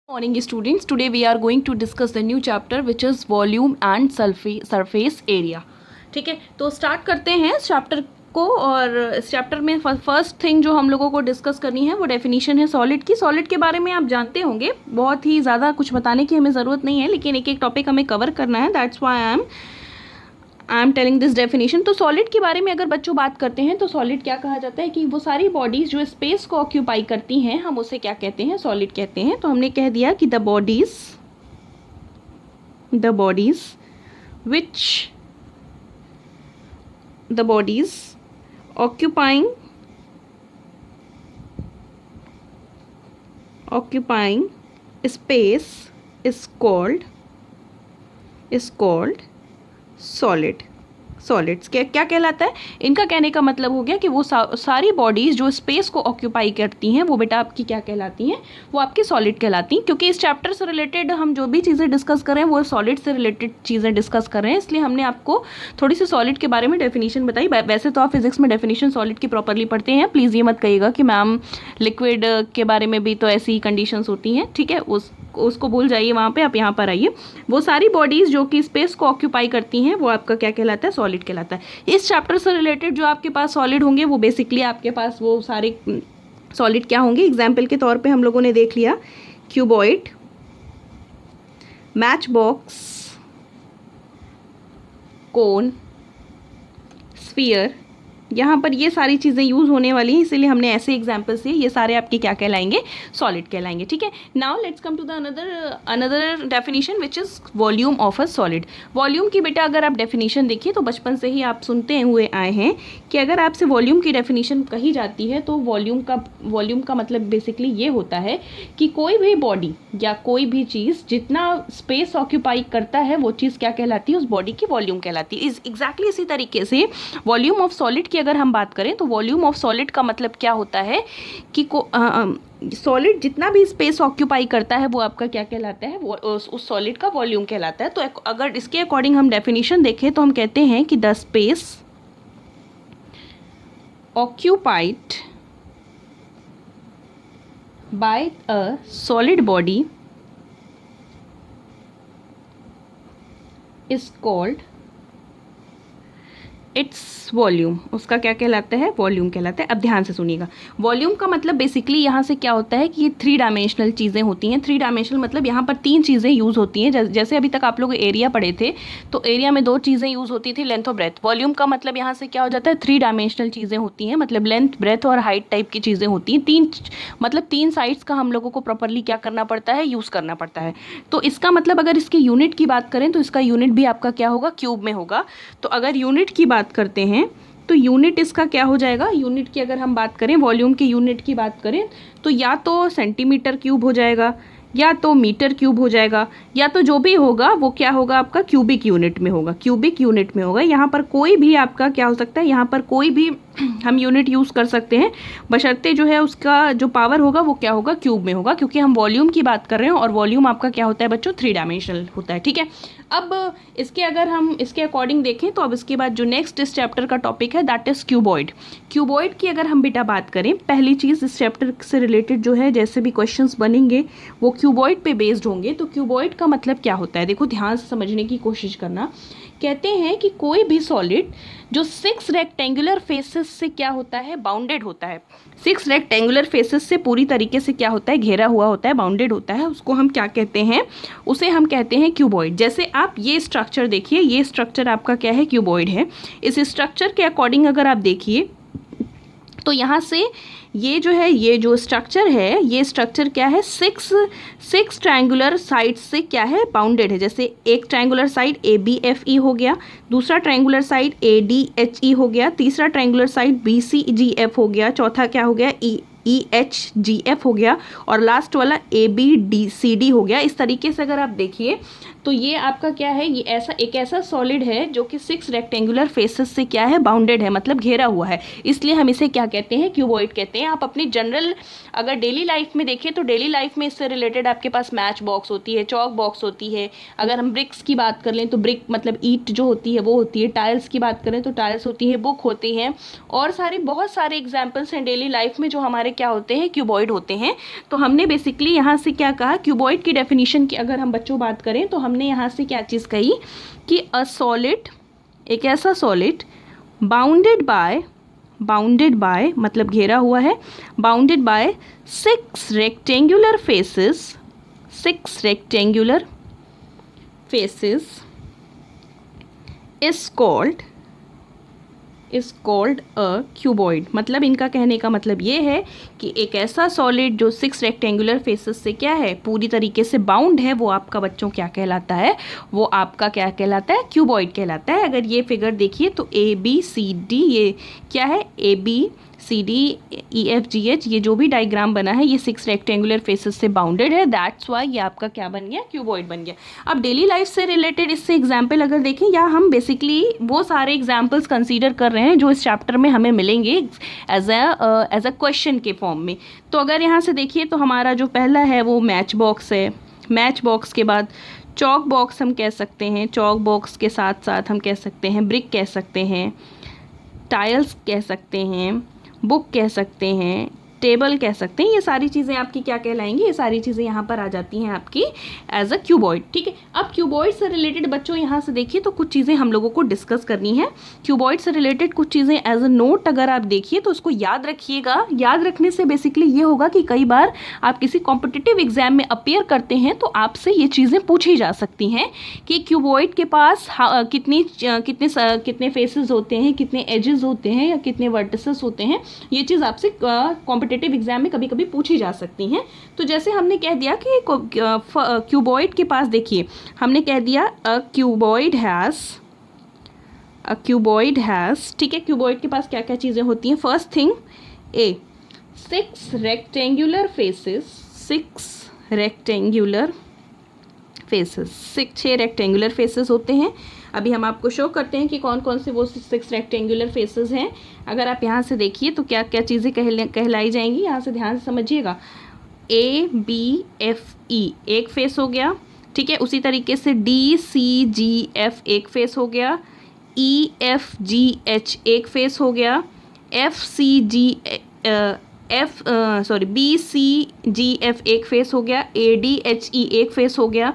Morning students, today we are going to discuss the new chapter which is volume and surface area. ठीक है, तो start करते हैं इस चैप्टर को। और इस चैप्टर में फर्स्ट थिंग जो हम लोगों को डिस्कस करनी है वो डेफिनेशन है सॉलिड की। सॉलिड के बारे में आप जानते होंगे, बहुत ही ज़्यादा कुछ बताने की हमें ज़रूरत नहीं है, लेकिन एक एक टॉपिक हमें कवर करना है, that's why I am telling this definition. तो सॉलिड के बारे में अगर बच्चों बात करते हैं तो सॉलिड क्या कहा जाता है कि वो सारी बॉडीज जो स्पेस को ऑक्यूपाई करती हैं, हम उसे क्या कहते हैं, सॉलिड कहते हैं। तो हमने कह दिया कि the bodies occupying space is called solids क्या कहलाता है। इनका कहने का मतलब हो गया कि वो सारी बॉडीज जो स्पेस को ऑक्यूपाई करती हैं वो बेटा आपकी क्या कहलाती हैं, वो आपकी सॉलिड कहलाती हैं। क्योंकि इस चैप्टर से रिलेटेड हम जो भी चीज़ें डिस्कस कर रहे हैं वो सॉलिड से रिलेटेड चीज़ें डिस्कस कर रहे हैं, इसलिए हमने आपको थोड़ी सी सॉलिड के बारे में डेफिनेशन बताई। वैसे तो आप फिजिक्स में डेफिनेशन सॉलिड की प्रॉपरली पढ़ते हैं, प्लीज़ ये मत कहिएगा कि मैम लिक्विड के बारे में भी तो ऐसी कंडीशंस होती हैं, ठीक है, उसको भूल जाइए, वहाँ पे आप यहाँ पर आइए। वो सारी बॉडीज जो कि स्पेस को ऑक्यूपाई करती हैं वो आपका क्या कहलाता है, सॉलिड कहलाता है। इस चैप्टर से रिलेटेड जो आपके पास सॉलिड होंगे वो बेसिकली आपके पास वो सारे सॉलिड क्या होंगे, एग्जाम्पल के तौर पे हम लोगों ने देख लिया क्यूबॉइड, मैच बॉक्स, कोन, स्फीयर। यहाँ पर ये सारी चीज़ें यूज़ होने वाली हैं, इसीलिए हमने ऐसे एग्जाम्पल से ये सारे आपके क्या कहलाएंगे, सॉलिड कहलाएंगे। ठीक है, now let's come to the another definition which is volume of a solid. Volume की बेटा अगर आप डेफिनेशन देखिए तो बचपन से ही आप सुनते हुए आए हैं कि अगर आपसे वॉल्यूम की डेफिनेशन कही जाती है तो वॉल्यूम का मतलब बेसिकली ये होता है कि कोई भी बॉडी या कोई भी चीज़ जितना स्पेस ऑक्यूपाई करता है वो चीज़ क्या कहलाती है, उस बॉडी की वॉल्यूम कहलाती है। एग्जैक्टली इसी तरीके से वॉल्यूम ऑफ सॉलिड की अगर हम बात करें तो वॉल्यूम ऑफ सॉलिड का मतलब क्या होता है कि सॉलिड जितना भी स्पेस ऑक्यूपाई करता है वो आपका क्या कहलाता है, वो उस सॉलिड का वॉल्यूम कहलाता है। तो अगर इसके अकॉर्डिंग हम डेफिनेशन देखें तो हम कहते हैं कि the space occupied by a solid body is called its volume. उसका क्या कहलाता है, वॉल्यूम कहलाता है। अब ध्यान से सुनिएगा, वॉल्यूम का मतलब बेसिकली यहाँ से क्या होता है कि ये 3 डायमेंशनल चीज़ें होती हैं। 3 डायमेंशनल मतलब यहाँ पर 3 चीज़ें यूज़ होती हैं। जैसे अभी तक आप लोग एरिया पढ़े थे तो एरिया में 2 चीज़ें यूज़ होती थी, लेंथ और ब्रेथ। वॉल्यूम का मतलब यहाँ से क्या हो जाता है, 3 डायमेंशनल चीज़ें होती हैं, मतलब लेंथ, ब्रेथ और हाइट टाइप की चीज़ें होती हैं। 3 साइड्स का हम लोगों को प्रॉपरली क्या करना पड़ता है, यूज़ करना पड़ता है। तो इसका मतलब अगर इसकी यूनिट की बात करें तो इसका यूनिट भी आपका क्या होगा, क्यूब में होगा। तो अगर यूनिट की बात करते हैं तो यूनिट इसका क्या हो जाएगा, यूनिट की अगर हम बात करें, वॉल्यूम की यूनिट की बात करें तो या तो सेंटीमीटर क्यूब हो जाएगा, या तो मीटर क्यूब हो जाएगा, या तो जो भी होगा वो क्या होगा आपका क्यूबिक यूनिट में होगा। यहाँ पर कोई भी आपका क्या हो सकता है, यहाँ पर कोई भी हम यूनिट यूज़ कर सकते हैं, बशर्ते जो है उसका जो पावर होगा वो क्या होगा, क्यूब में होगा, क्योंकि हम वॉल्यूम की बात कर रहे हैं और वॉल्यूम आपका क्या होता है बच्चों, 3 डायमेंशनल होता है। ठीक है, अब इसके अगर हम इसके अकॉर्डिंग देखें तो अब इसके बाद जो नेक्स्ट इस चैप्टर का टॉपिक है दैट इज़ क्यूबॉइड की अगर हम बेटा बात करें, पहली चीज़ इस चैप्टर से रिलेटेड जो है जैसे भी क्वेश्चंस बनेंगे वो क्यूबॉइड पे बेस्ड होंगे। तो क्यूबॉइड का मतलब क्या होता है, देखो ध्यान से समझने की कोशिश करना। कहते हैं कि कोई भी सॉलिड जो 6 रेक्टेंगुलर फेसेस से क्या होता है, बाउंडेड होता है, 6 रेक्टेंगुलर फेसेस से पूरी तरीके से क्या होता है, घेरा हुआ होता है, बाउंडेड होता है, उसको हम क्या कहते हैं, उसे हम कहते हैं क्यूबॉइड। जैसे आप ये स्ट्रक्चर देखिए, ये स्ट्रक्चर आपका क्या है, क्यूबॉइड है। इस स्ट्रक्चर के अकॉर्डिंग अगर आप देखिए तो यहाँ से ये जो है, ये जो स्ट्रक्चर है, ये स्ट्रक्चर क्या है, 6 ट्रायंगुलर साइड से क्या है, बाउंडेड है। जैसे एक ट्रायंगुलर साइड ABFE हो गया, दूसरा ट्रायंगुलर साइड ADHE हो गया, तीसरा ट्रायंगुलर साइड BCGF हो गया, चौथा क्या हो गया, EHGF हो गया, और लास्ट वाला ABDCD हो गया। इस तरीके से अगर आप देखिए तो ये आपका क्या है, ये एक ऐसा सॉलिड है जो कि 6 रेक्टेंगुलर फेसेस से क्या है, बाउंडेड है, मतलब घेरा हुआ है, इसलिए हम इसे क्या कहते हैं, क्यूबॉइड कहते हैं। आप अपनी जनरल अगर डेली लाइफ में देखें तो डेली लाइफ में इससे रिलेटेड आपके पास मैच बॉक्स होती है, चौक बॉक्स होती है। अगर हम ब्रिक्स की बात कर लें तो ब्रिक मतलब ईंट जो होती है वो होती है, टाइल्स की बात करें तो टाइल्स होती है, बुक होती हैं, और बहुत सारे एग्जाम्पल्स हैं डेली लाइफ में जो हमारे क्या होते हैं, क्यूबॉइड होते हैं। तो हमने बेसिकली यहाँ से क्या कहा, क्यूबॉइड की डेफिनेशन की अगर हम बच्चों बात करें तो हमने यहाँ से क्या चीज़ कही कि अ सॉलिड, एक ऐसा सॉलिड बाउंडेड बाय मतलब घेरा हुआ है, bounded by 6 rectangular faces is called a cuboid। मतलब इनका कहने का मतलब ये है कि एक ऐसा सॉलिड जो 6 रेक्टेंगुलर फेसेस से क्या है, पूरी तरीके से बाउंड है, वो आपका बच्चों क्या कहलाता है, वो आपका क्या कहलाता है, क्यूबॉइड कहलाता है। अगर ये फिगर देखिए तो ABCD, ये क्या है, ABCDEFGH, ये जो भी डायग्राम बना है ये 6 रेक्टेंगुलर फेसेस से बाउंडेड है, दैट्स वाई ये आपका क्या बन गया, क्यूबॉइड बन गया। अब डेली लाइफ से रिलेटेड इससे एग्जाम्पल अगर देखें, या हम बेसिकली वो सारे एग्जाम्पल्स कंसीडर कर रहे हैं जो इस चैप्टर में हमें मिलेंगे एज अ क्वेश्चन के फॉर्म में। तो अगर यहाँ से देखिए तो हमारा जो पहला है वो मैच बॉक्स है। मैच बॉक्स के बाद चॉक बॉक्स हम कह सकते हैं, चॉक बॉक्स के साथ साथ हम कह सकते हैं ब्रिक कह सकते हैं, टाइल्स कह सकते हैं, बुक कह सकते हैं, टेबल कह सकते हैं। ये सारी चीज़ें आपकी क्या कहलाएंगी, ये सारी चीज़ें यहाँ पर आ जाती हैं आपकी एज अ क्यूबॉइड। ठीक है, अब क्यूबॉइड से रिलेटेड बच्चों यहाँ से देखिए तो कुछ चीज़ें हम लोगों को डिस्कस करनी है। क्यूबॉइड से रिलेटेड कुछ चीज़ें एज अ नोट अगर आप देखिए तो उसको याद रखिएगा। याद रखने से बेसिकली ये होगा कि कई बार आप किसी कॉम्पिटिटिव एग्जाम में अपीयर करते हैं तो आपसे ये चीज़ें पूछी जा सकती हैं कि क्यूबॉइड के पास कितने फेसेस होते हैं, कितने एजेस होते हैं या कितने वर्टिसेस होते हैं। ये चीज़ आपसे कॉम्पिटिटिव एग्जाम में कभी कभी पूछी जा सकती हैं। तो जैसे हमने कह दिया कि क्यूबॉइड के पास देखिए, हमने कह दिया अ क्यूबॉइड हैज़, ठीक है, क्यूबॉइड के पास क्या क्या चीज़ें होती हैं। First thing, 6 rectangular faces, 6 rectangular faces होते हैं। अभी हम आपको शो करते हैं कि कौन कौन से वो 6 रेक्टेंगुलर फेसेस हैं। अगर आप यहाँ से देखिए तो क्या क्या चीज़ें कहलाई जाएंगी, यहाँ से ध्यान से समझिएगा। ABFE एक फेस हो गया, ठीक है। उसी तरीके से DCGF एक फेस हो गया, EFGH एक फेस हो गया, BCGF एक फेस हो गया, ADHE एक फेस हो गया,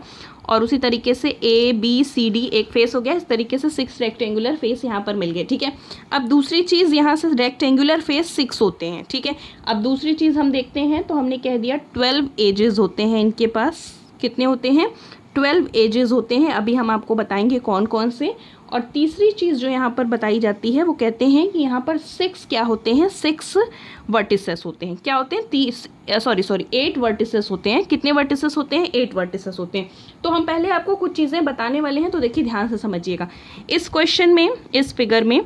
और उसी तरीके से ABCD एक फेस हो गया। इस तरीके से 6 रेक्टेंगुलर फेस यहाँ पर मिल गए, ठीक है। अब दूसरी चीज़, यहाँ से रेक्टेंगुलर फेस 6 होते हैं, ठीक है। अब दूसरी चीज़ हम देखते हैं तो हमने कह दिया 12 एजेस होते हैं इनके पास। कितने होते हैं, 12 एजेस होते हैं। अभी हम आपको बताएंगे कौन कौन से। और तीसरी चीज़ जो यहाँ पर बताई जाती है वो कहते हैं कि यहाँ पर 6 क्या होते हैं, 6 वर्टिसेस होते हैं। क्या होते हैं, 8 वर्टिसेस होते हैं। कितने वर्टिसेस होते हैं, 8 वर्टिसेस होते हैं। तो हम पहले आपको कुछ चीज़ें बताने वाले हैं, तो देखिए ध्यान से समझिएगा। इस क्वेश्चन में, इस फिगर में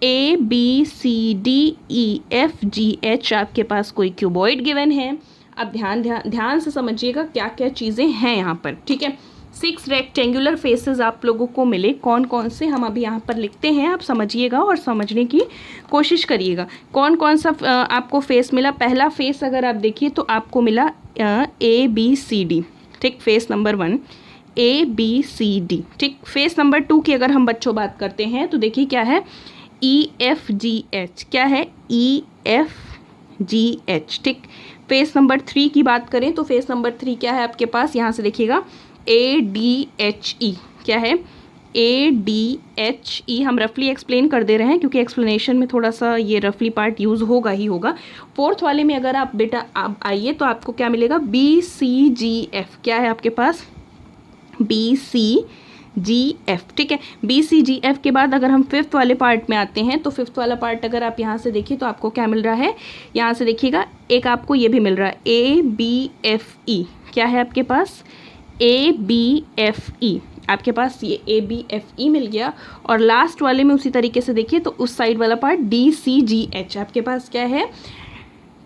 ABCDEFGH आपके पास कोई क्यूबॉइड गिवन है। अब ध्यान से समझिएगा क्या क्या चीज़ें हैं यहाँ पर, ठीक है। 6 रेक्टेंगुलर फेसेस आप लोगों को मिले, कौन कौन से हम अभी यहाँ पर लिखते हैं, आप समझिएगा और समझने की कोशिश करिएगा। कौन कौन सा आपको फेस मिला। पहला फेस अगर आप देखिए तो आपको मिला ABCD, ठीक, फेस नंबर 1 ABCD, ठीक। फेस नंबर 2 की अगर हम बच्चों बात करते हैं तो देखिए क्या है, EFGH, क्या है, EFGH, ठीक। फेस नंबर 3 की बात करें तो फेस नंबर 3 क्या है आपके पास, यहाँ से देखिएगा ADHE, क्या है, ADHE। हम रफली एक्सप्लेन कर दे रहे हैं क्योंकि एक्सप्लेनेशन में थोड़ा सा ये रफली पार्ट यूज़ होगा ही होगा। 4th वाले में अगर आप बेटा आप आइए तो आपको क्या मिलेगा, BCGF, क्या है आपके पास, BCGF, ठीक है। BCGF के बाद अगर हम 5th वाले पार्ट में आते हैं तो 5th वाला पार्ट अगर आप यहाँ से देखिए तो आपको क्या मिल रहा है, यहाँ से देखिएगा एक आपको ये भी मिल रहा है ABFE, क्या है आपके पास, ABFE, आपके पास ये ABFE मिल गया। और लास्ट वाले में उसी तरीके से देखिए तो उस साइड वाला पार्ट DCGH, आपके पास क्या है,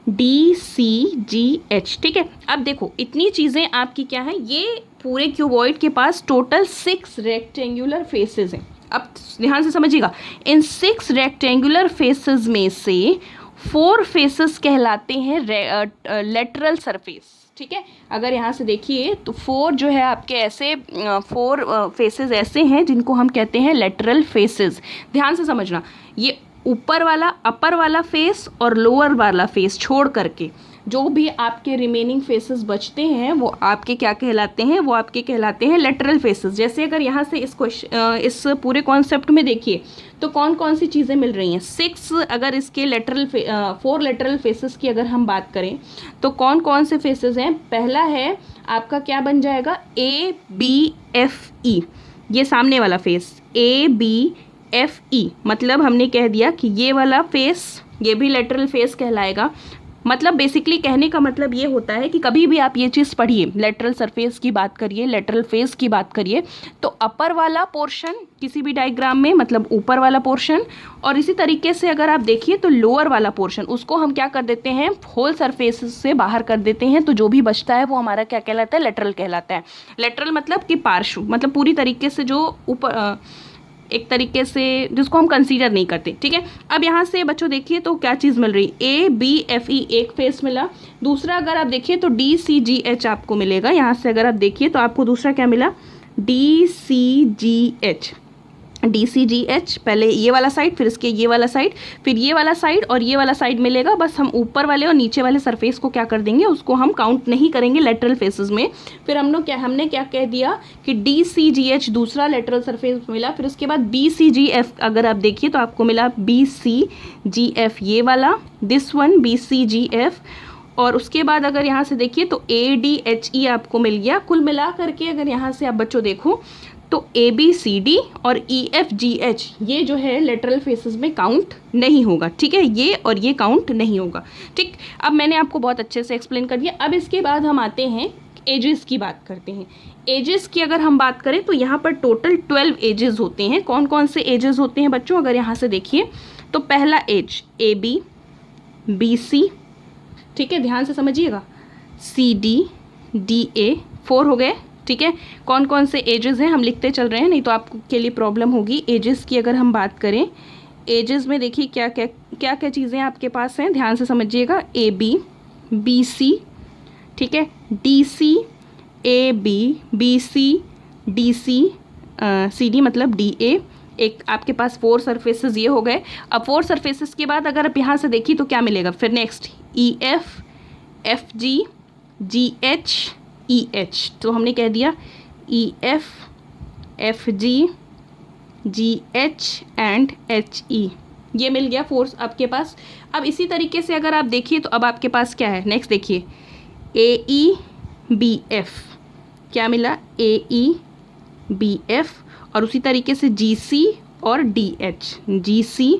DCGH, ठीक है। अब देखो इतनी चीज़ें आपकी क्या है, ये पूरे क्यूबॉइड के पास टोटल 6 रेक्टेंगुलर फेसेस हैं। अब ध्यान से समझिएगा, इन 6 रेक्टेंगुलर फेसेस में से 4 फेसेस कहलाते हैं लेटरल सरफेस, ठीक है। अगर यहाँ से देखिए तो 4 जो है आपके ऐसे 4 फेसेस ऐसे हैं जिनको हम कहते हैं लेटरल फेसेस। ध्यान से समझना, ये ऊपर वाला, अपर वाला फेस और लोअर वाला फेस छोड़ करके जो भी आपके रिमेनिंग फेसेस बचते हैं वो आपके क्या कहलाते हैं, वो आपके कहलाते हैं लेटरल फेसेस। जैसे अगर यहाँ से इस पूरे कॉन्सेप्ट में देखिए तो कौन कौन सी चीज़ें मिल रही हैं। 6 अगर इसके फोर लेटरल फेसेस की अगर हम बात करें तो कौन कौन से फेसेस हैं। पहला है आपका क्या बन जाएगा, ABFE, ये सामने वाला फेस ABFE, मतलब हमने कह दिया कि ये वाला फेस ये भी लेटरल फेस कहलाएगा। मतलब बेसिकली कहने का मतलब ये होता है कि कभी भी आप ये चीज़ पढ़िए, लेटरल सरफेस की बात करिए, लेटरल फेस की बात करिए, तो अपर वाला पोर्शन किसी भी डायग्राम में मतलब ऊपर वाला पोर्शन, और इसी तरीके से अगर आप देखिए तो लोअर वाला पोर्शन उसको हम क्या कर देते हैं, होल सरफेस से बाहर कर देते हैं, तो जो भी बचता है वो हमारा क्या कहलाता है, लेटरल कहलाता है। लेटरल मतलब कि पार्श्व, मतलब पूरी तरीके से जो ऊपर एक तरीके से जिसको हम कंसीडर नहीं करते। ठीक है, अब यहाँ से बच्चों देखिए तो क्या चीज़ मिल रही, ABFE एक फेस मिला। दूसरा अगर आप देखिए तो DCGH आपको मिलेगा। यहाँ से अगर आप देखिए तो आपको दूसरा क्या मिला, DCGH। पहले ये वाला साइड, फिर इसके ये वाला साइड, फिर ये वाला साइड और ये वाला साइड मिलेगा। बस हम ऊपर वाले और नीचे वाले सरफेस को क्या कर देंगे, उसको हम काउंट नहीं करेंगे लेटरल फेसेस में। फिर हमने क्या कह दिया कि DCGH दूसरा लेटरल सरफेस मिला। फिर उसके बाद BCGF अगर आप देखिए तो आपको मिला BCGF ये वाला, दिस वन BCGF। और उसके बाद अगर यहाँ से देखिए तो ADHE आपको मिल गया। कुल मिला करके अगर यहाँ से आप बच्चों देखो तो ABCD और EFGH ये जो है लेटरल फेसेस में काउंट नहीं होगा। ठीक है, ये और ये काउंट नहीं होगा। ठीक, अब मैंने आपको बहुत अच्छे से एक्सप्लेन कर दिया। अब इसके बाद हम आते हैं एजेस की बात करते हैं। एजेस की अगर हम बात करें तो यहाँ पर टोटल 12 एजेस होते हैं। कौन कौन से एजेस होते हैं बच्चों, अगर यहाँ से देखिए तो पहला एज AB, BC, ठीक है, ध्यान से समझिएगा, CD, DA, 4 हो गए। ठीक है, कौन कौन से एजेस हैं हम लिखते चल रहे हैं, नहीं तो आपके लिए प्रॉब्लम होगी। एजेस की अगर हम बात करें, एजेस में देखिए क्या क्या चीज़ें आपके पास हैं, ध्यान से समझिएगा। AB, BC, ठीक है, DC, AB, BC, DC, CD मतलब DA। एक आपके पास 4 सरफेसेस ये हो गए। अब 4 सरफेसेस के बाद अगर आप यहाँ से देखिए तो क्या मिलेगा, फिर next EF, FG, GH, EH। तो हमने कह दिया EF, FG, GH and HE, ये मिल गया 4 आपके पास। अब इसी तरीके से अगर आप देखिए तो अब आपके पास क्या है, नेक्स्ट देखिए AEBF, क्या मिला, AEBF, और उसी तरीके से GC और DH, GC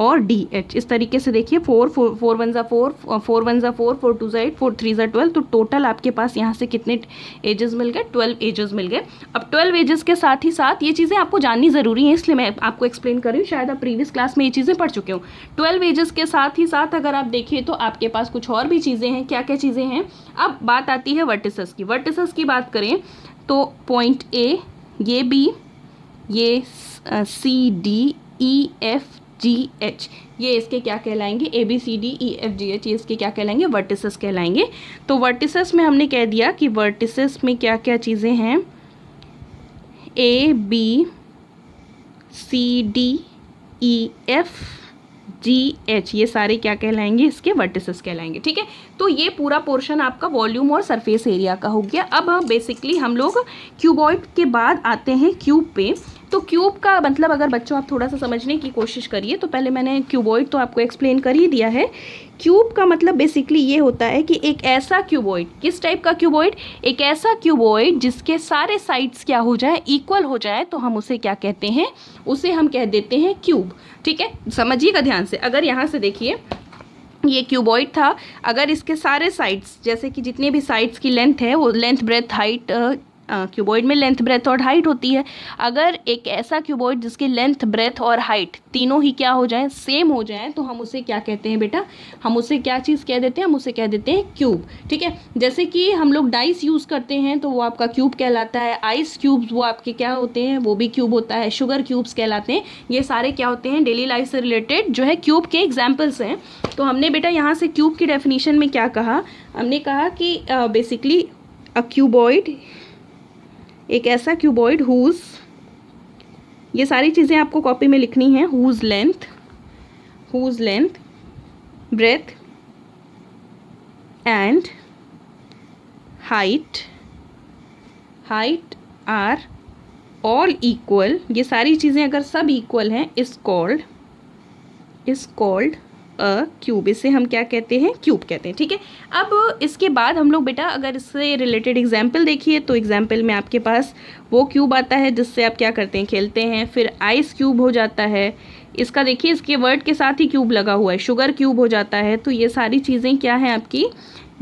और DH। इस तरीके से देखिए 4 1 जा 4, 4 1 जा 4, 4 2 जा 8, 4 3 जा 12। तो टोटल आपके पास यहाँ से कितने एजेस मिल गए, 12 एजेस मिल गए। अब 12 एजेस के साथ ही साथ ये चीज़ें आपको जाननी ज़रूरी है, इसलिए मैं आपको एक्सप्लेन कर रही हूँ। शायद आप प्रीवियस क्लास में ये चीज़ें पढ़ चुके हो। 12 एजेस के साथ ही साथ अगर आप देखिए तो आपके पास कुछ और भी चीज़ें हैं। क्या क्या चीज़ें हैं, अब बात आती है वर्टिसेस की। वर्टिसेस की बात करें तो पॉइंट A, ये B, ये CDEFGH, ये इसके क्या कहलाएंगे, ABCDEFGH, ये इसके क्या कहलाएंगे, वर्टिसेस कहलाएंगे। तो वर्टिसेस में हमने कह दिया कि वर्टिसेस में क्या क्या चीज़ें हैं, ABCDEFGH, ये सारे क्या कहलाएंगे, इसके वर्टिसेस कहलाएंगे। ठीक है, तो ये पूरा पोर्शन आपका वॉल्यूम और सरफेस एरिया का हो गया। अब बेसिकली हम लोग क्यूबॉइड के बाद आते हैं क्यूब पे। तो क्यूब का मतलब अगर बच्चों आप थोड़ा सा समझने की कोशिश करिए तो पहले मैंने क्यूबॉइड तो आपको एक्सप्लेन कर ही दिया है। क्यूब का मतलब बेसिकली ये होता है कि एक ऐसा क्यूबॉइड, किस टाइप का क्यूबॉइड, एक ऐसा क्यूबॉइड जिसके सारे साइड्स क्या हो जाए, इक्वल हो जाए, तो हम उसे क्या कहते हैं, उसे हम कह देते हैं क्यूब। ठीक है, समझिएगा ध्यान से। अगर यहाँ से देखिए ये क्यूबॉइड था, अगर इसके सारे साइड्स जैसे कि जितने भी साइड्स की लेंथ है वो लेंथ ब्रेथ हाइट, क्यूबॉइड में लेंथ ब्रेथ और हाइट होती है। अगर एक ऐसा क्यूबॉइड जिसकी लेंथ ब्रेथ और हाइट तीनों ही क्या हो जाए, सेम हो जाए, तो हम उसे क्या कहते हैं बेटा, हम उसे क्या चीज़ कह देते हैं, हम उसे कह देते हैं क्यूब। ठीक है, जैसे कि हम लोग डाइस यूज़ करते हैं तो वो आपका क्यूब कहलाता है। आइस क्यूब्स वो आपके क्या होते हैं, वो भी क्यूब होता है। शुगर क्यूब्स कहलाते हैं। ये सारे क्या होते हैं, डेली लाइफ से रिलेटेड जो है क्यूब के एग्जाम्पल्स हैं। तो हमने बेटा यहाँ से क्यूब की डेफिनेशन में क्या कहा, हमने कहा कि बेसिकली अ क्यूबॉइड, एक ऐसा क्यूबॉइड हुज, ये सारी चीज़ें आपको कॉपी में लिखनी है, whose length whose length, breadth and height are all equal, ये सारी चीज़ें अगर सब इक्वल हैं, is called अ क्यूब। इसे हम क्या कहते हैं? क्यूब कहते हैं। ठीक है, अब इसके बाद हम लोग बेटा अगर इससे रिलेटेड एग्जाम्पल देखिए तो एग्जाम्पल में आपके पास वो क्यूब आता है जिससे आप क्या करते हैं? खेलते हैं। फिर आइस क्यूब हो जाता है, इसका देखिए इसके वर्ड के साथ ही क्यूब लगा हुआ है, शुगर क्यूब हो जाता है। तो ये सारी चीज़ें क्या हैं आपकी?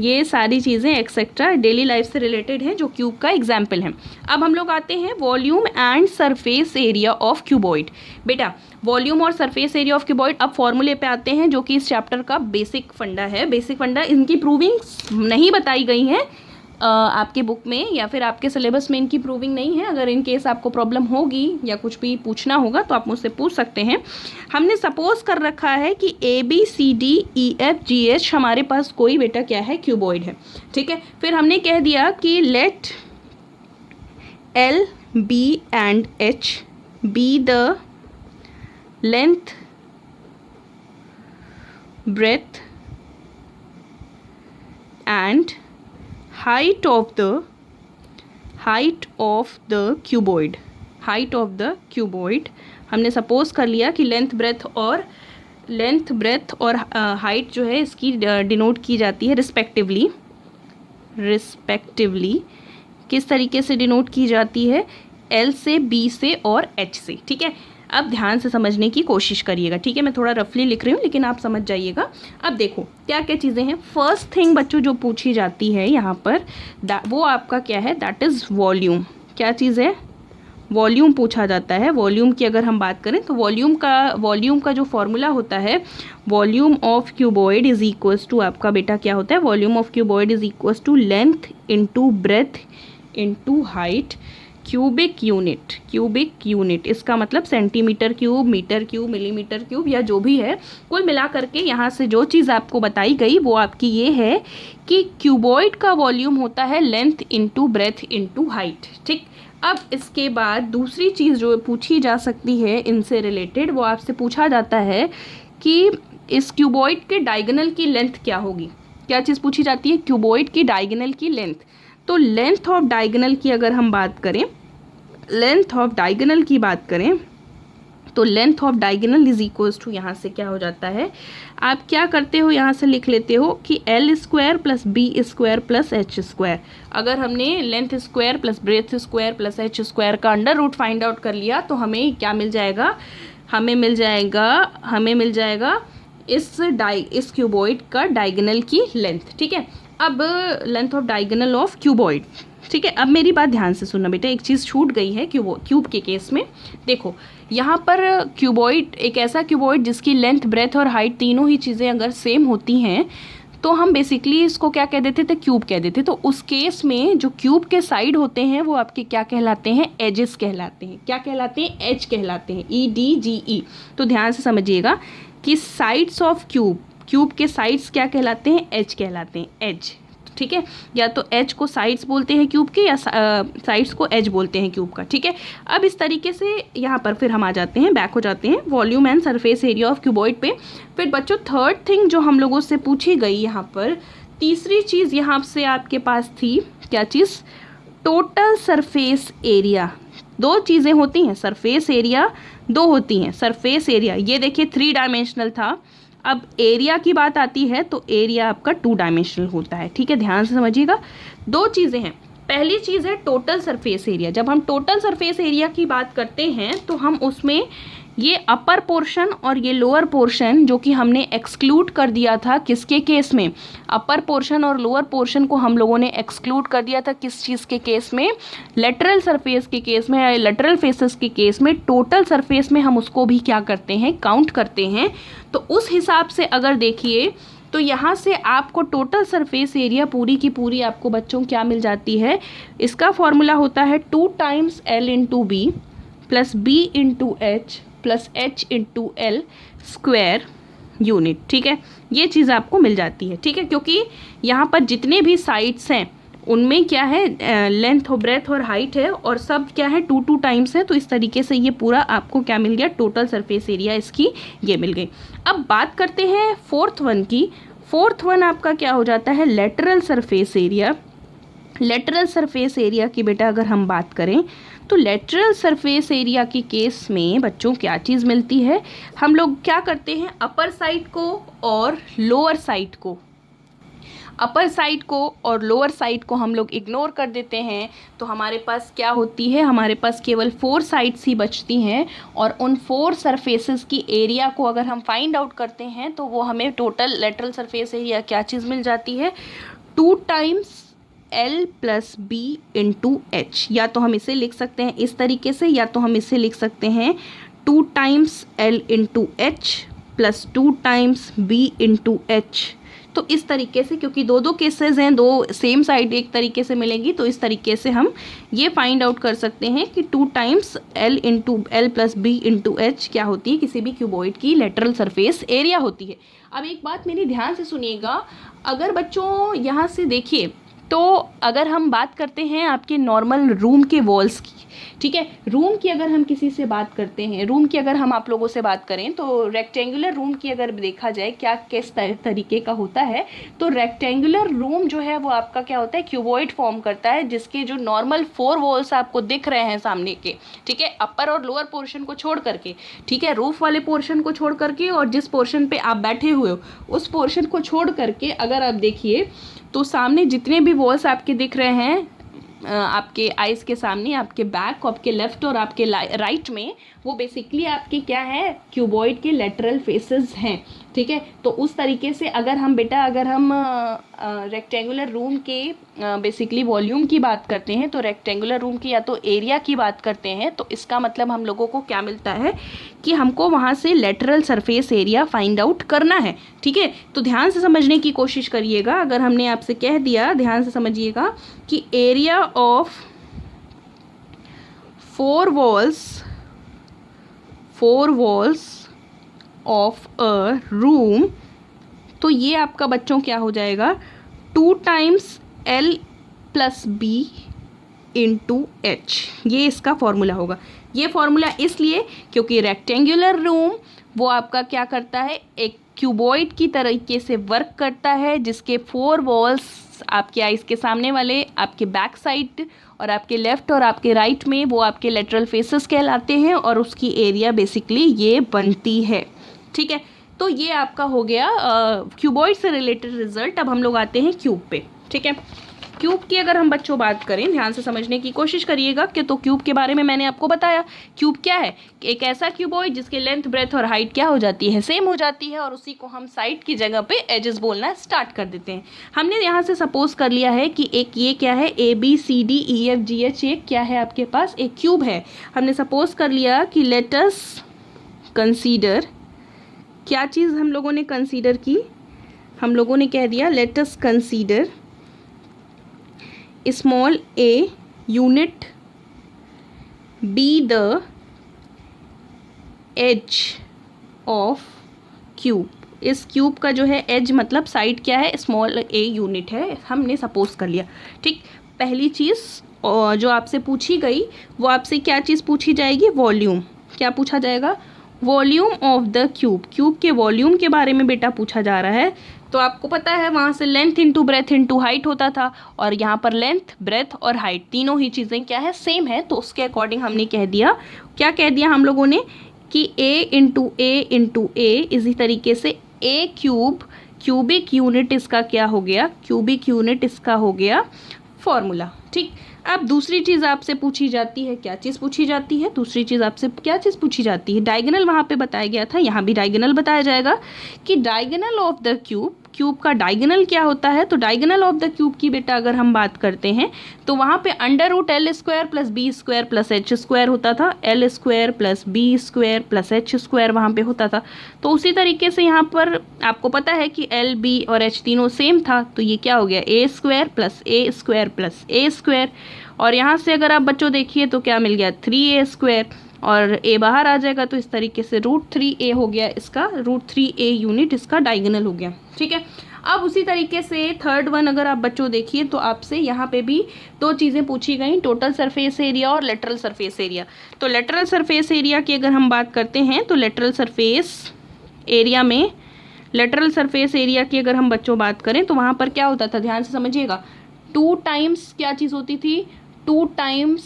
ये सारी चीज़ें एक्सेट्रा डेली लाइफ से रिलेटेड हैं जो क्यूब का एग्जाम्पल है। अब हम लोग आते हैं volume and surface area of cuboid. बेटा वॉल्यूम और सरफेस एरिया ऑफ क्यूबॉइड, अब फॉर्मूले पे आते हैं जो कि इस चैप्टर का बेसिक फंडा है। बेसिक फंडा, इनकी प्रूविंग नहीं बताई गई हैं आपके बुक में या फिर आपके सिलेबस में इनकी प्रूविंग नहीं है। अगर इन केस आपको प्रॉब्लम होगी या कुछ भी पूछना होगा तो आप मुझसे पूछ सकते हैं। हमने सपोज कर रखा है कि ABCDEFGH हमारे पास कोई बेटा क्या है? क्यूबॉइड है। ठीक है, फिर हमने कह दिया कि let LB and H be the length, breadth and height of the cuboid। हमने सपोज कर लिया कि लेंथ ब्रेथ और हाइट जो है इसकी डिनोट की जाती है रिस्पेक्टिवली। किस तरीके से डिनोट की जाती है? L से, B से और H से। ठीक है, अब ध्यान से समझने की कोशिश करिएगा। ठीक है, मैं थोड़ा रफली लिख रही हूँ लेकिन आप समझ जाइएगा। अब देखो क्या क्या चीज़ें हैं। फर्स्ट थिंग बच्चों जो पूछी जाती है यहाँ पर वो आपका क्या है? That is volume. क्या चीज़ है? वॉल्यूम पूछा जाता है। वॉल्यूम की अगर हम बात करें तो वॉल्यूम का जो फॉर्मूला होता है, volume of cuboid is equals to आपका बेटा क्या होता है? Volume of cuboid is equals to length into breadth into height cubic unit. इसका मतलब centimetre cube, metre cube, millimetre cube या जो भी है, कुल मिला करके यहाँ से जो चीज़ आपको बताई गई वो आपकी ये है कि क्यूबॉइड का वॉल्यूम होता है length into breadth into height. ठीक, अब इसके बाद दूसरी चीज़ जो पूछी जा सकती है इनसे रिलेटेड, वो आपसे पूछा जाता है कि इस क्यूबॉइड के डायगोनल की लेंथ क्या होगी। क्या चीज़ पूछी जाती है? क्यूबॉइड की डायगोनल की लेंथ। तो लेंथ ऑफ डायगोनल की अगर हम बात करें, तो length of diagonal is equals to यहाँ से क्या हो जाता है? आप क्या करते हो? यहाँ से लिख लेते हो कि L square plus B square plus H square. अगर हमने length square plus breadth square plus H square का अंडर रूट फाइंड आउट कर लिया तो हमें क्या मिल जाएगा? हमें मिल जाएगा इस क्यूबॉइड का डायगोनल की लेंथ। ठीक है, अब length of diagonal of cuboid. ठीक है, अब मेरी बात ध्यान से सुनना बेटा, एक चीज़ छूट गई है क्यूब के केस में। देखो यहाँ पर क्यूबॉइड एक ऐसा क्यूबॉइड जिसकी लेंथ, ब्रेथ और हाइट तीनों ही चीज़ें अगर सेम होती हैं तो हम बेसिकली इसको क्या कह देते थे? क्यूब कह देते। तो उस केस में जो क्यूब के साइड होते हैं वो आपके क्या कहलाते हैं? एजेस कहलाते हैं। क्या कहलाते हैं? एज कहलाते हैं, EDGE। तो ध्यान से समझिएगा कि साइड्स ऑफ क्यूब के साइड्स क्या कहलाते हैं? एज कहलाते हैं, एज। ठीक है, या तो एज को साइड्स बोलते हैं क्यूब के या साइड्स को एज बोलते हैं क्यूब का। ठीक है, अब इस तरीके से यहाँ पर फिर हम आ जाते हैं, बैक हो जाते हैं volume and surface area of cuboid पे। फिर बच्चों थर्ड थिंग जो हम लोगों से पूछी गई यहाँ पर, तीसरी चीज़ यहाँ से आपके पास थी, क्या चीज़? Total surface area. दो चीज़ें होती हैं, सरफेस एरिया दो होती हैं। सरफेस एरिया ये देखिए 3 डायमेंशनल था, अब एरिया की बात आती है तो एरिया आपका 2 डायमेंशनल होता है। ठीक है, ध्यान से समझिएगा। दो चीज़ें हैं, पहली चीज़ है टोटल सरफेस एरिया। जब हम टोटल सरफेस एरिया की बात करते हैं तो हम उसमें ये अपर पोर्शन और ये लोअर पोर्शन जो कि हमने एक्सक्लूड कर दिया था, किसके केस में? अपर पोर्शन और लोअर पोर्शन को हम लोगों ने एक्सक्लूड कर दिया था किस चीज़ के केस में? लेटरल सरफेस के केस में, या लेटरल फेसेस के केस में। टोटल सरफेस में हम उसको भी क्या करते हैं? काउंट करते हैं। तो उस हिसाब से अगर देखिए तो यहाँ से आपको टोटल सरफेस एरिया पूरी की पूरी आपको बच्चों क्या मिल जाती है? इसका फॉर्मूला होता है 2 times L into B plus B into H plus H into L square unit. ठीक है, ये चीज़ आपको मिल जाती है। ठीक है, क्योंकि यहाँ पर जितने भी साइड्स हैं उनमें क्या है लेंथ और ब्रेथ और हाइट है, और सब क्या है 2 टाइम्स है। तो इस तरीके से ये पूरा आपको क्या मिल गया, टोटल सरफेस एरिया इसकी ये मिल गई। अब बात करते हैं फोर्थ वन की। फोर्थ वन आपका क्या हो जाता है, lateral surface area. Lateral surface area की बेटा अगर हम बात करें तो लेटरल सरफेस एरिया के केस में बच्चों क्या चीज़ मिलती है, हम लोग क्या करते हैं, अपर साइड को और लोअर साइड को, अपर साइड को और लोअर साइड को हम लोग इग्नोर कर देते हैं। तो हमारे पास क्या होती है, हमारे पास केवल 4 साइड्स ही बचती हैं, और उन 4 सरफेसेस की एरिया को अगर हम फाइंड आउट करते हैं तो वो हमें टोटल लेटरल सरफेस एरिया क्या चीज़ मिल जाती है, 2 times L plus B into H. या तो हम इसे लिख सकते हैं इस तरीके से, या तो हम इसे लिख सकते हैं 2 times L into H plus 2 times B into H. तो इस तरीके से, क्योंकि दो केसेस हैं, दो सेम साइड एक तरीके से मिलेंगी, तो इस तरीके से हम ये फाइंड आउट कर सकते हैं कि 2 times L plus B into H क्या होती है, किसी भी क्यूबॉइड की लेटरल सरफेस एरिया होती है। अब एक बात मेरी ध्यान से सुनिएगा, अगर बच्चों यहाँ से देखिए तो अगर हम बात करते हैं आपके नॉर्मल रूम के वॉल्स की, ठीक है, रूम की अगर हम किसी से बात करते हैं, रूम की अगर हम आप लोगों से बात करें तो रेक्टेंगुलर रूम की अगर देखा जाए क्या किस तरीके का होता है, तो रेक्टेंगुलर रूम जो है वो आपका क्या होता है, क्यूबॉइड फॉर्म करता है, जिसके जो नॉर्मल 4 वॉल्स आपको दिख रहे हैं सामने के, ठीक है, अपर और लोअर पोर्शन को छोड़ करके, ठीक है, रूफ वाले पोर्शन को छोड़ करके, और जिस पोर्शन पे आप बैठे हुए हो उस पोर्शन को छोड़ करके अगर आप देखिए तो सामने जितने भी वॉल्स आपके दिख रहे हैं आपके आइज़ के सामने, आपके बैक, आपके लेफ्ट और आपके राइट में, वो बेसिकली आपके क्या है, क्यूबॉइड के लेटरल फेसेस हैं, ठीक है। तो उस तरीके से अगर हम बेटा अगर हम रेक्टेंगुलर रूम के बेसिकली वॉल्यूम की बात करते हैं, तो रेक्टेंगुलर रूम की या तो एरिया की बात करते हैं, तो इसका मतलब हम लोगों को क्या मिलता है कि हमको वहाँ से lateral surface area find out करना है, ठीक है। तो ध्यान से समझने की कोशिश करिएगा, अगर हमने आपसे कह दिया, ध्यान से समझिएगा कि area of 4 walls of a room, तो ये आपका बच्चों क्या हो जाएगा, 2 times L plus B into H, ये इसका फॉर्मूला होगा। ये फॉर्मूला इसलिए क्योंकि रेक्टेंगुलर रूम वो आपका क्या करता है, एक क्यूबॉइड की तरीके से वर्क करता है, जिसके 4 वॉल्स आपके आइज़ के सामने वाले, आपके बैक साइड और आपके लेफ़्ट और आपके राइट में वो आपके लेटरल फेसेस कहलाते हैं, और उसकी एरिया बेसिकली ये बनती है, ठीक है। तो ये आपका हो गया क्यूबॉइड से रिलेटेड रिजल्ट। अब हम लोग आते हैं क्यूब पे, ठीक है। क्यूब की अगर हम बच्चों बात करें, ध्यान से समझने की कोशिश करिएगा कि तो क्यूब के बारे में मैंने आपको बताया। क्यूब क्या है, एक ऐसा क्यूबॉइड जिसके लेंथ, ब्रेथ और हाइट क्या हो जाती है, सेम हो जाती है, और उसी को हम साइड की जगह पे एजेस बोलना स्टार्ट कर देते हैं। हमने यहाँ से सपोज कर लिया है कि एक ये क्या है, ABCDEFGH, एक क्या है आपके पास, एक क्यूब है। हमने सपोज कर लिया कि लेट अस कंसीडर, क्या चीज़ हम लोगों ने कंसीडर की, हम लोगों ने कह दिया let us consider small a unit be the edge of cube. इस क्यूब का जो है एज मतलब साइड क्या है, स्मॉल a यूनिट है, हमने सपोज कर लिया, ठीक। पहली चीज़ जो आपसे पूछी गई वो आपसे क्या चीज़ पूछी जाएगी, वॉल्यूम। क्या पूछा जाएगा, volume of the cube. Cube के वॉल्यूम के बारे में बेटा पूछा जा रहा है। तो आपको पता है वहाँ से length into breadth into height होता था, और यहाँ पर लेंथ, ब्रेथ और हाइट तीनों ही चीज़ें क्या है, सेम है। तो उसके अकॉर्डिंग हमने कह दिया, क्या कह दिया हम लोगों ने कि A इंटू A इसी तरीके से A क्यूब, क्यूबिक यूनिट इसका क्या हो गया, क्यूबिक यूनिट इसका हो गया फॉर्मूला, ठीक। अब दूसरी चीज़ आपसे पूछी जाती है, क्या चीज़ पूछी जाती है, दूसरी चीज़ आपसे क्या चीज़ पूछी जाती है, डायगोनल। वहाँ पे बताया गया था, यहाँ भी डायगोनल बताया जाएगा कि diagonal of the cube, cube का डायगोनल क्या होता है। तो डायगोनल ऑफ द क्यूब की बेटा अगर हम बात करते हैं तो वहाँ पे √L² plus B² plus H² होता था, L² plus B² plus H² वहाँ पे होता था। तो उसी तरीके से यहाँ पर आपको पता है कि L, B और H तीनों सेम था, तो ये क्या हो गया, A² plus A² plus A²। और यहाँ से अगर आप बच्चों देखिए तो क्या मिल गया, 3A²। और a बाहर आ जाएगा, तो इस तरीके से √3a हो गया इसका, √3a यूनिट इसका डायगोनल हो गया। ठीक है, अब उसी तरीके से थर्ड वन अगर आप बच्चों देखिए तो आपसे यहाँ पे भी दो चीज़ें पूछी गई, टोटल सरफेस एरिया और लेटरल सरफेस एरिया। तो लेटरल सरफेस एरिया की अगर हम बात करते हैं तो लेटरल सरफेस एरिया में, लेटरल सरफेस एरिया की अगर हम बच्चों बात करें तो वहाँ पर क्या होता था, ध्यान से समझिएगा, 2 टाइम्स क्या चीज़ होती थी, 2 times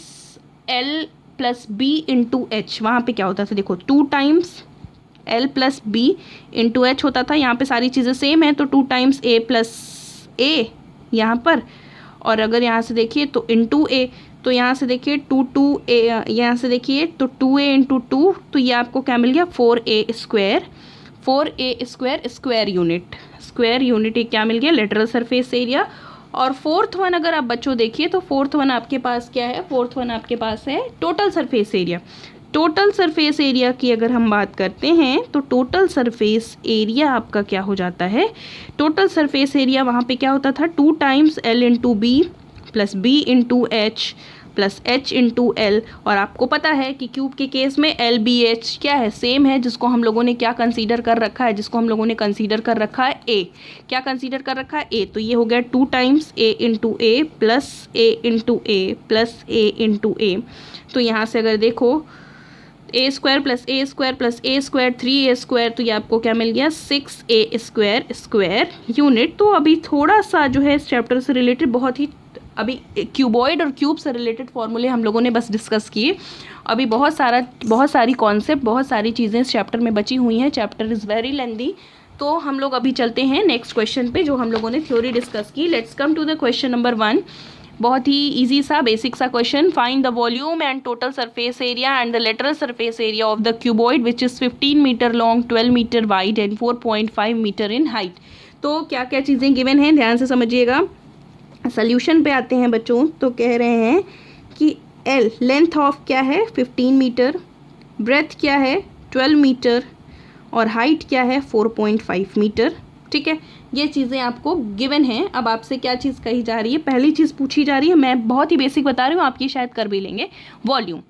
L plus B into H। वहाँ पर क्या होता था, देखो 2 times L plus B into H होता था। यहाँ पे सारी चीज़ें सेम है, तो 2 टाइम्स A प्लस A यहाँ पर, और अगर यहाँ से देखिए तो इंटू A, तो यहाँ से देखिए 2A, यहाँ से देखिए तो 2A इंटू 2, तो ये आपको क्या मिल गया 4A square, 4A square square unit, square unit ये क्या मिल गया लेटरल सरफेस एरिया। और फोर्थ वन अगर आप बच्चों देखिए तो फोर्थ वन आपके पास क्या है, फोर्थ वन आपके पास है total surface area. Total surface area की अगर हम बात करते हैं तो टोटल सरफेस एरिया आपका क्या हो जाता है, टोटल सरफेस एरिया वहाँ पे क्या होता था 2 times L into B plus B into H plus H into L। और आपको पता है कि क्यूब के केस में LBH क्या है, सेम है, जिसको हम लोगों ने क्या कंसीडर कर रखा है, जिसको हम लोगों ने कंसीडर कर रखा है A। क्या कंसीडर कर रखा है A, तो ये हो गया 2 times A into A plus A into A plus A into A। तो यहाँ से अगर देखो A square plus A square plus A square 3A square, तो ये आपको क्या मिल गया 6A स्क्वायर स्क्वायर यूनिट। तो अभी थोड़ा सा जो है इस चैप्टर से रिलेटेड बहुत ही, अभी क्यूबॉइड और क्यूब से रिलेटेड फॉर्मूले हम लोगों ने बस डिस्कस किए। अभी बहुत सारी कॉन्सेप्ट, बहुत सारी चीज़ें इस चैप्टर में बची हुई हैं। Chapter is very lengthy. तो हम लोग अभी चलते हैं नेक्स्ट क्वेश्चन पे, जो हम लोगों ने थ्योरी डिस्कस की। Let's come to the question number 1। बहुत ही इजी सा बेसिक सा question, find the volume and total surface area and the lateral surface area of the cuboid which is 15 metre long, 12 metre wide and 4.5 metre in height. तो क्या क्या चीज़ें given हैं, ध्यान से समझिएगा। सोल्यूशन पे आते हैं बच्चों, तो कह रहे हैं कि L लेंथ ऑफ क्या है 15 मीटर, ब्रेथ क्या है 12 मीटर और हाइट क्या है 4.5 मीटर। ठीक है, ये चीज़ें आपको गिवन हैं। अब आपसे क्या चीज़ कही जा रही है, पहली चीज़ पूछी जा रही है, मैं बहुत ही बेसिक बता रही हूँ, आप ये शायद कर भी लेंगे, वॉल्यूम।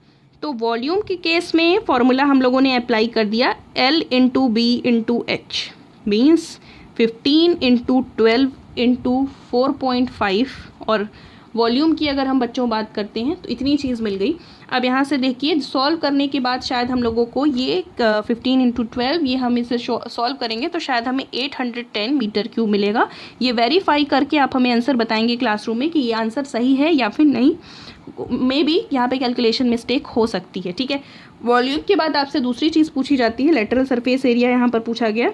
तो वॉल्यूम के केस में फॉर्मूला हम लोगों ने अप्लाई कर दिया, L into B into H means 15 into 12 into 4.5। और वॉल्यूम की अगर हम बच्चों बात करते हैं तो इतनी चीज़ मिल गई। अब यहाँ से देखिए सॉल्व करने के बाद शायद हम लोगों को ये 15 इंटू 12 ये हम इसे सॉल्व करेंगे तो शायद हमें 810 मीटर क्यूब मिलेगा। ये वेरीफाई करके आप हमें आंसर बताएंगे क्लासरूम में कि ये आंसर सही है या फिर नहीं, मे बी यहाँ पे कैलकुलेशन मिस्टेक हो सकती है। ठीक है, वॉल्यूम के बाद आपसे दूसरी चीज़ पूछी जाती है लेटरल सरफेस एरिया। यहाँ पर पूछा गया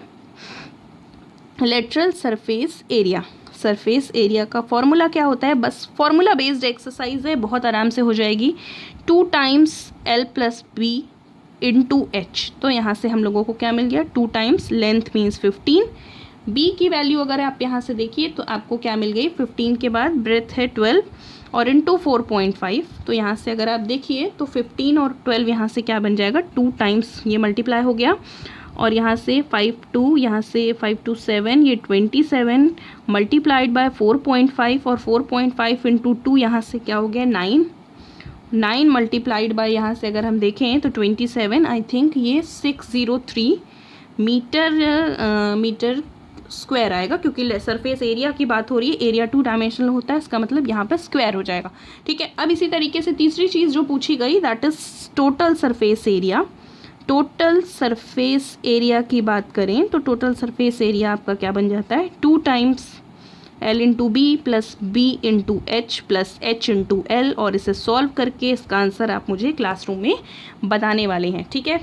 lateral surface area, surface area का फॉर्मूला क्या होता है, बस फॉर्मूला बेस्ड एक्सरसाइज है, बहुत आराम से हो जाएगी। 2 times L plus B into H। तो यहाँ से हम लोगों को क्या मिल गया 2 टाइम्स लेंथ मीन्स 15, B की वैल्यू अगर आप यहाँ से देखिए तो आपको क्या मिल गई 15 के बाद ब्रेथ है 12 और इंटू 4.5। तो यहाँ से अगर आप देखिए तो 15 और 12 यहाँ से क्या बन जाएगा 2 टाइम्स, ये मल्टीप्लाई हो गया और यहाँ से 5 2, यहाँ से 5 2 7, ये 27 मल्टीप्लाइड बाय 4.5 और 4.5 इंटू 2 यहाँ से क्या हो गया 9, 9 मल्टीप्लाइड बाय यहाँ से अगर हम देखें तो 27, आई थिंक ये 603 मीटर स्क्वायर आएगा, क्योंकि सरफेस एरिया की बात हो रही है, एरिया 2 डायमेंशनल होता है, इसका मतलब यहाँ पर स्क्वायर हो जाएगा। ठीक है, अब इसी तरीके से तीसरी चीज़ जो पूछी गई that is total surface area. Total surface area की बात करें तो टोटल सरफेस एरिया आपका क्या बन जाता है 2 times L into B plus B into H plus H into L। और इसे सॉल्व करके इसका आंसर आप मुझे क्लासरूम में बताने वाले हैं। ठीक है।